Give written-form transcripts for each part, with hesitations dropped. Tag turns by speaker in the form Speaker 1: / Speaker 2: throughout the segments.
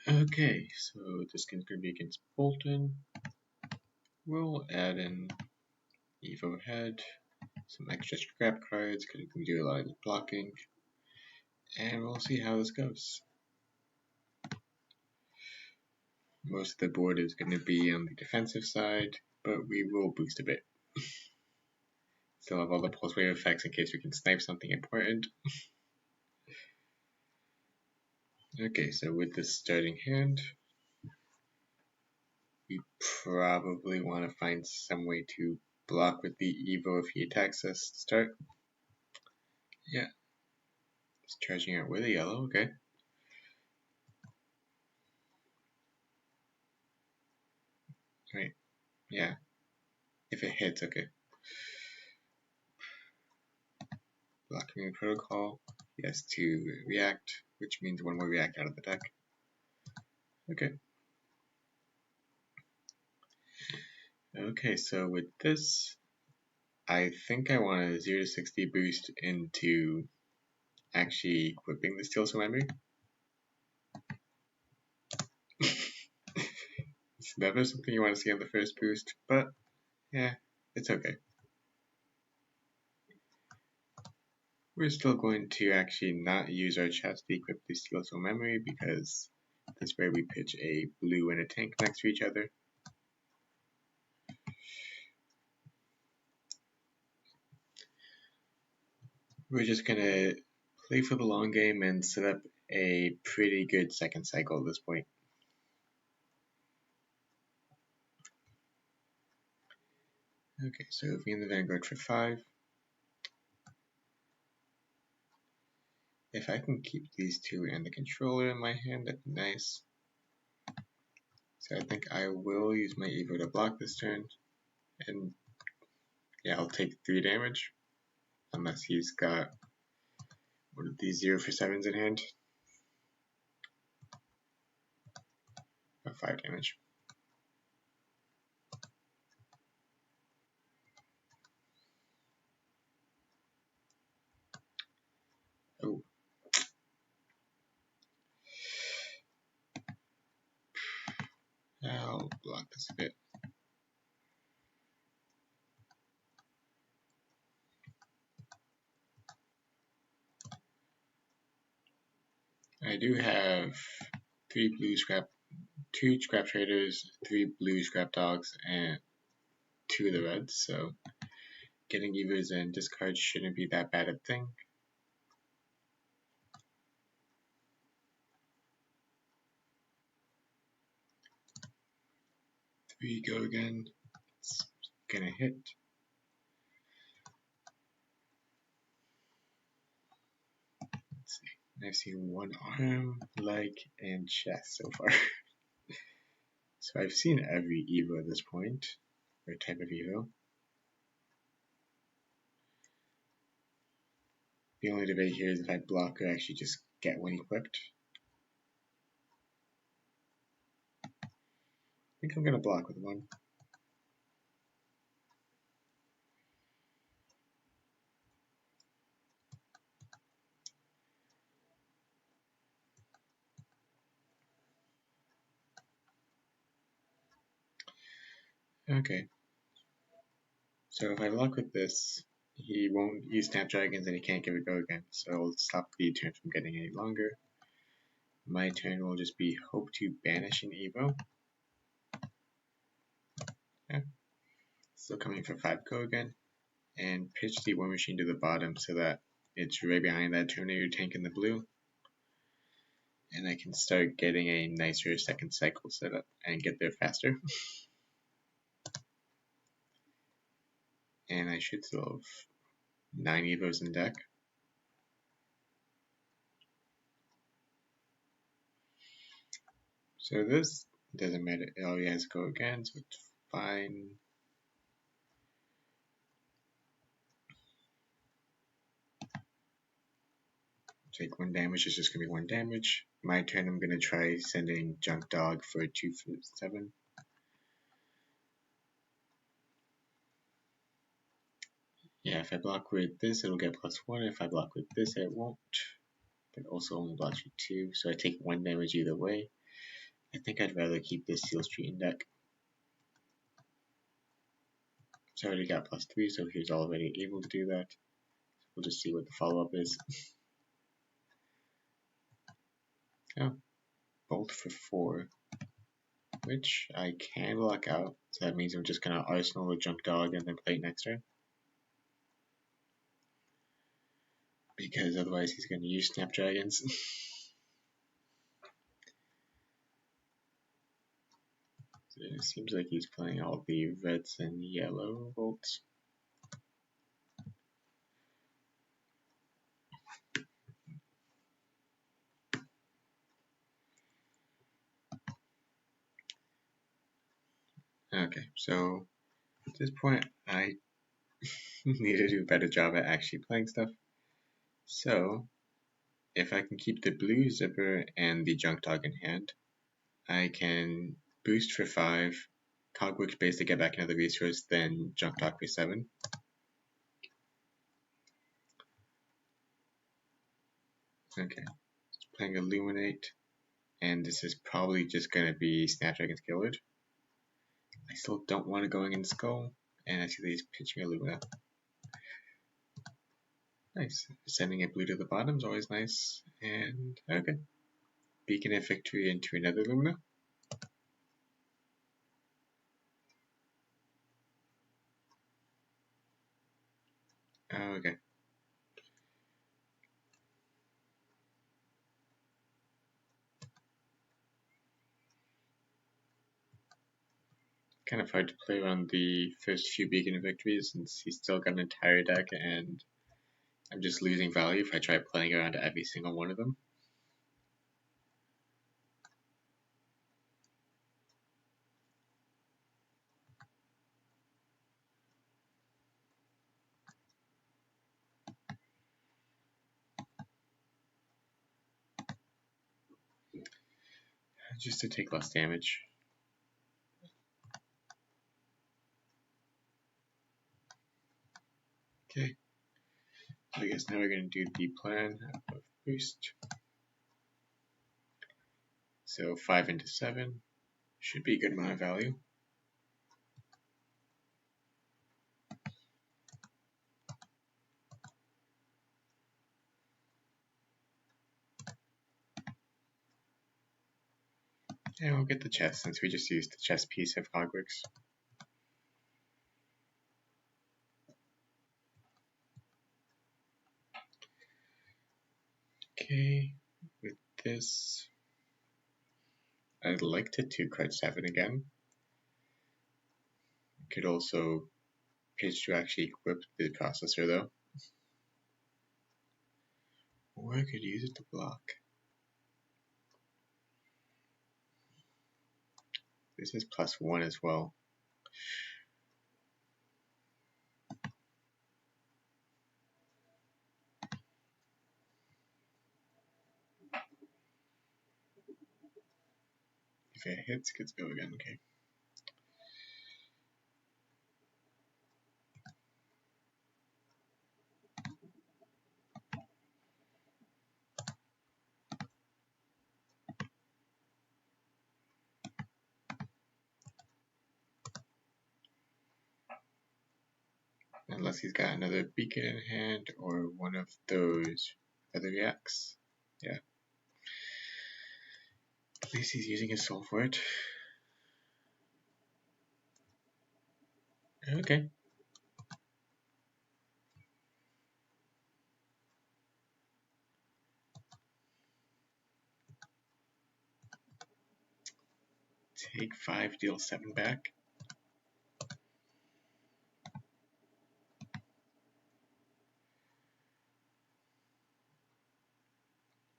Speaker 1: Okay, so this game's going to be against Boltyn. We'll add in Evo Head, some extra scrap cards because we can do a lot of blocking, and we'll see how this goes. Most of the board is going to be on the defensive side, but we will boost a bit. Still have all the pulse wave effects in case we can snipe something important. Okay, so with this starting hand, we probably want to find some way to block with the Evo if he attacks us to start. Yeah, it's charging out with a yellow, okay. Right, yeah, if it hits, okay. Blocking protocol, he has to react, which means one more react out of the deck. Okay. Okay, so with this, I think I want a 0 to 60 boost into actually equipping the Steel Memory. It's never something you want to see on the first boost, but yeah, it's okay. We're still going to actually not use our chest to equip the Steel Memory because that's where we pitch a blue and a tank next to each other. We're just gonna play for the long game and set up a pretty good second cycle at this point. Okay, so if we in the Vanguard for 5. If I can keep these two and the controller in my hand, that'd be nice. So I think I will use my Evo to block this turn. And yeah, I'll take 3 damage. Unless he's got one of these 0 for 7s in hand. Or 5 damage. Oh. I'll block this a bit. I do have 3 blue scrap, 2 scrap traders, 3 blue scrap dogs, and 2 of the reds, so getting Evos and discards shouldn't be that bad a thing. 3 go again. It's gonna hit. Let's see. I've seen 1 arm, leg, and chest so far. So I've seen every Evo at this point, or type of Evo. The only debate here is if I block or actually just get one equipped. I think I'm gonna block with 1. Okay. So if I block with this, he won't use Snapdragons and he can't give it go again. So I'll stop the turn from getting any longer. My turn will just be hope to banish an Evo. Yeah. Still coming for 5 go again. And pitch the War Machine to the bottom so that it's right behind that Terminator tank in the blue. And I can start getting a nicer second cycle set up and get there faster. And I should still have 9 Evos in deck. So this doesn't matter. Oh, he has to go again, so it's fine. Take 1 damage, it's just gonna be 1 damage. My turn, I'm gonna try sending Junk Dog for 2 for 7. Yeah, if I block with this, it'll get +1. If I block with this, it won't. But also only blocks with 2, so I take 1 damage either way. I think I'd rather keep this Seal Street in deck. So I already got +3, so he's already able to do that. We'll just see what the follow-up is. Oh, Bolt for 4, which I can lock out. So that means I'm just gonna Arsenal a Junk Dog and then play it next turn. Because otherwise he's gonna use Snapdragons. So it seems like he's playing all the reds and yellow bolts. Okay, so at this point I need to do a better job at actually playing stuff. So if I can keep the blue zipper and the junk dog in hand, I can boost for 5, Cogwork base to get back another resource, then junk dog for 7. Okay, playing Illuminate, and this is probably just going to be Snapdragon's Killed. I still don't want to go in Skull, and I see that he's pitching Illumina. Nice. Sending a blue to the bottom is always nice. And okay. Beacon of Victory into another Illumina. Okay. Kind of hard to play around the first few Beacon of Victories since he's still got an entire deck and I'm just losing value if I try playing around every single one of them. Just to take less damage. Okay. So I guess now we're going to do the plan of boost. So 5 into 7 should be a good amount of value. And we'll get the chest since we just used the chest piece of Cogworks. Okay, with this, I'd like to 2-card 7 again. Could also pitch to actually equip the processor though. Or I could use it to block. This is +1 as well. If it hits, let's go again, okay. Unless he's got another beacon in hand or one of those other reacts. Yeah. At least he's using his soul for it. Okay. Take 5, deal 7 back.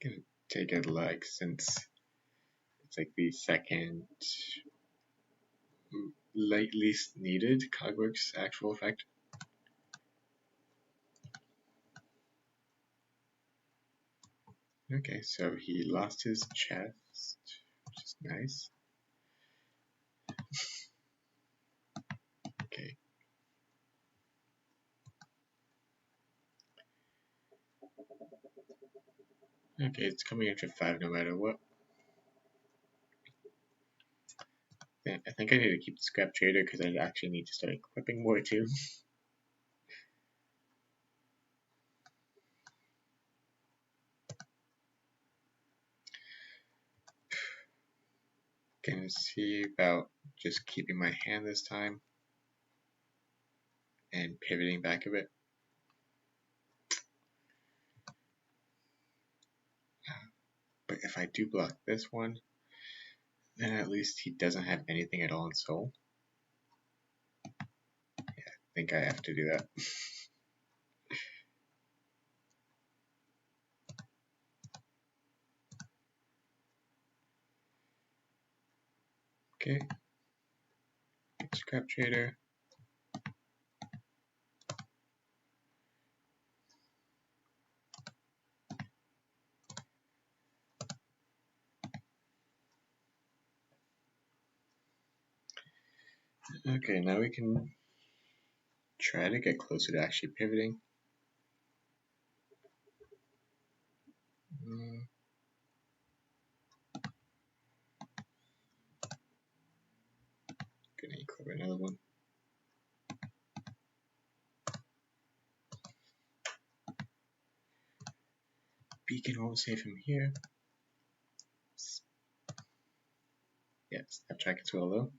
Speaker 1: Gonna take it like since it's like the second least needed Cogworks actual effect. Okay, so he lost his chest, which is nice. Okay. Okay, it's coming in for 5 no matter what. I think I need to keep the scrap trader because I actually need to start equipping more too. Gonna see about just keeping my hand this time and pivoting back a bit. But if I do block this one, then at least he doesn't have anything at all in soul. Yeah, I think I have to do that. Okay. Scrap trader. Okay, now we can try to get closer to actually pivoting. Gonna equip another one. Beacon won't save him here. Yeah, Snaptrack as well though.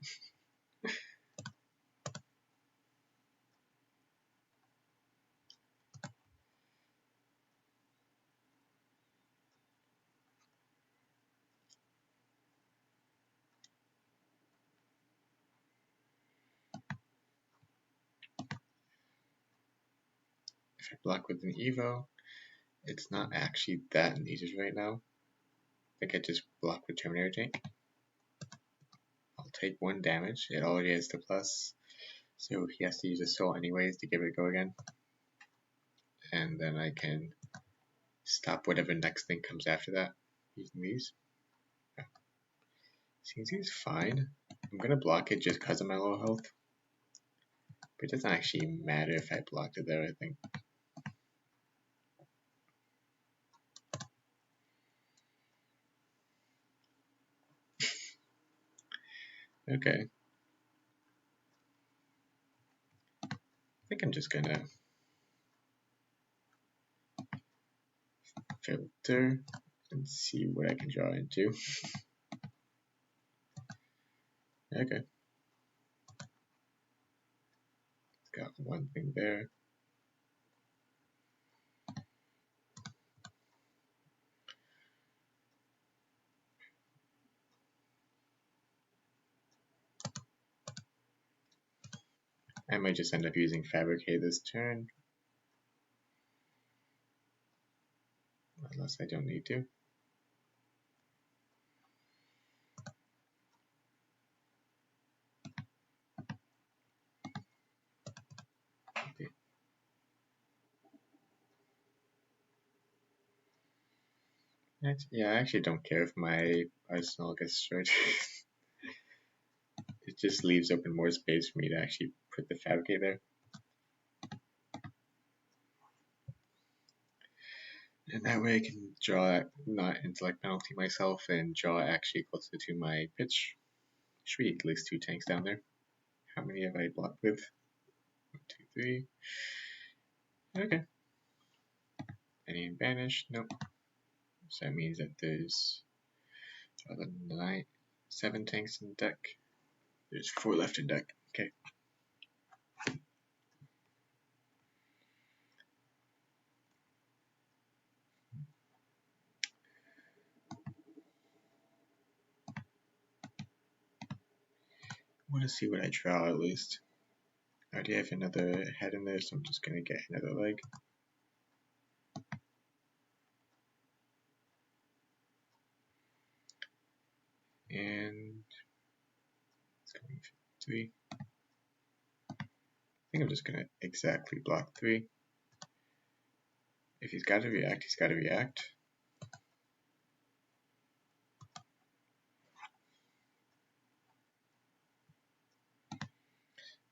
Speaker 1: If I block with an Evo, it's not actually that needed right now. I think I just block with Terminator Tank. I'll take 1 damage. It already has the plus, so he has to use a soul anyways to give it a go again. And then I can stop whatever next thing comes after that using these. Seems he's fine. I'm gonna block it just because of my low health. But it doesn't actually matter if I blocked it there, I think. Okay. I think I'm just gonna filter and see what I can draw into. Okay. Got one thing there. I might just end up using Fabricate this turn. Unless I don't need to. Okay. Yeah, I actually don't care if my arsenal gets destroyed. It just leaves open more space for me to actually put the Fabricate there. And that way I can draw not intellect penalty myself and draw actually closer to my pitch. Should be at least 2 tanks down there. How many have I blocked with? 1, 2, 3. Okay. Any banish? Nope. So that means that there's 7 tanks in deck. There's 4 left in deck. Okay. I want to see what I draw at least. I already have another head in there, so I'm just going to get another leg. And it's going 3. I think I'm just going to exactly block 3. If he's got to react, he's got to react.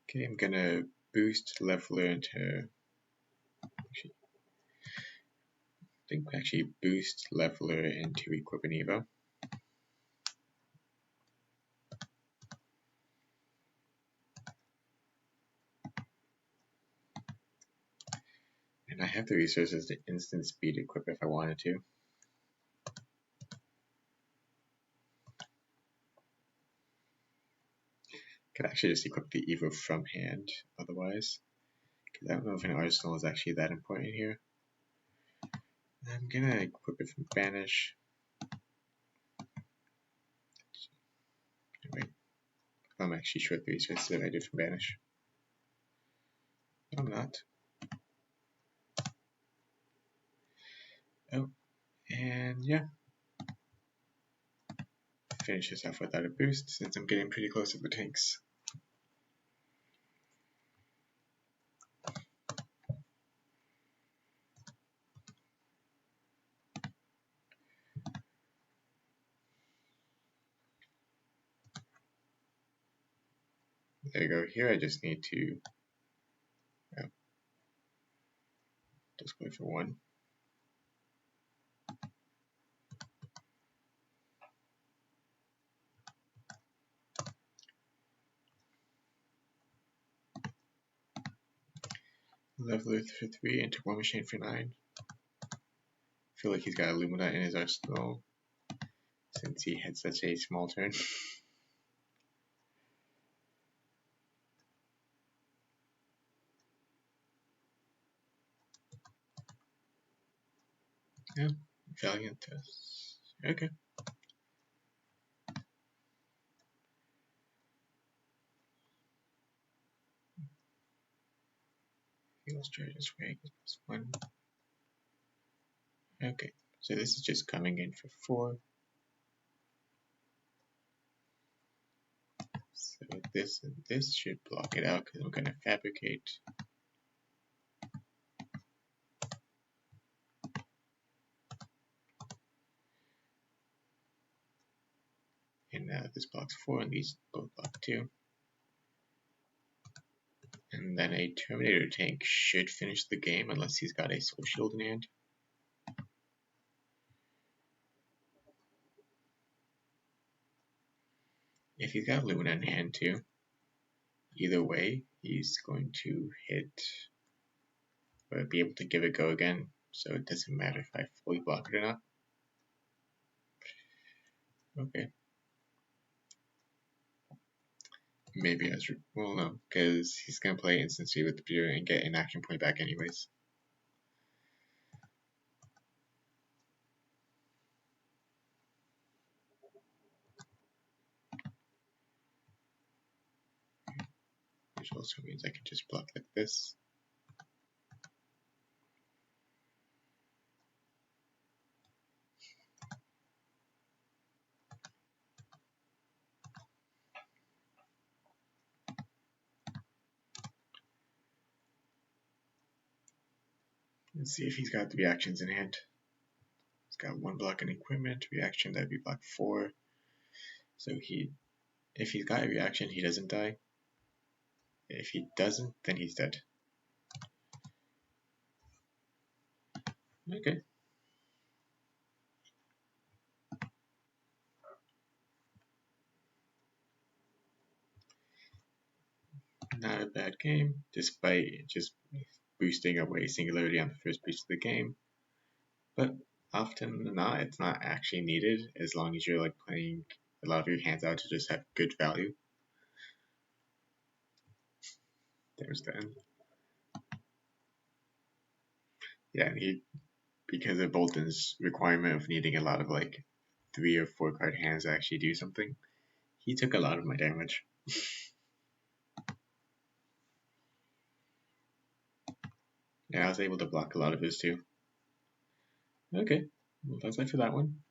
Speaker 1: Okay, I'm going to boost Leveler into... I think actually boost Leveler into Equip and Evo. And I have the resources to instant speed equip if I wanted to. Could actually just equip the Evo from hand otherwise. Because I don't know if an arsenal is actually that important here. I'm gonna equip it from Banish. Wait, I'm actually short the resources that I did from Banish. No, I'm not. Oh, and yeah. Finish this off without a boost since I'm getting pretty close to the tanks. There you go. Here I just need to just go for one. Leveler for 3 and War Machine for 9. I feel like he's got Illumina in his arsenal since he had such a small turn. Yeah, Valiant tests. Okay. Heals charges rank is +1. Okay, so this is just coming in for 4. So this and this should block it out because I'm going to fabricate. And this blocks 4 and these both block 2. And then a Terminator tank should finish the game unless he's got a Soul Shield in hand. If he's got Lumina in hand too, either way, he's going to hit or be able to give it a go again. So it doesn't matter if I fully block it or not. Okay. Maybe I should, well no, because he's going to play instant speed with the Beer and get an action point back anyways. Which also means I can just block like this. Let's see if he's got the reactions in hand. He's got 1 block and equipment, reaction that'd be block 4. So if he's got a reaction, he doesn't die. If he doesn't, then he's dead. Okay. Not a bad game, despite just boosting away singularity on the first piece of the game. But often than not, it's not actually needed as long as you're like playing a lot of your hands out to just have good value. There's the end. Yeah, and because of Boltyn's requirement of needing a lot of like 3 or 4 card hands to actually do something, he took a lot of my damage. Yeah, I was able to block a lot of his too. Okay, well that's it for that one.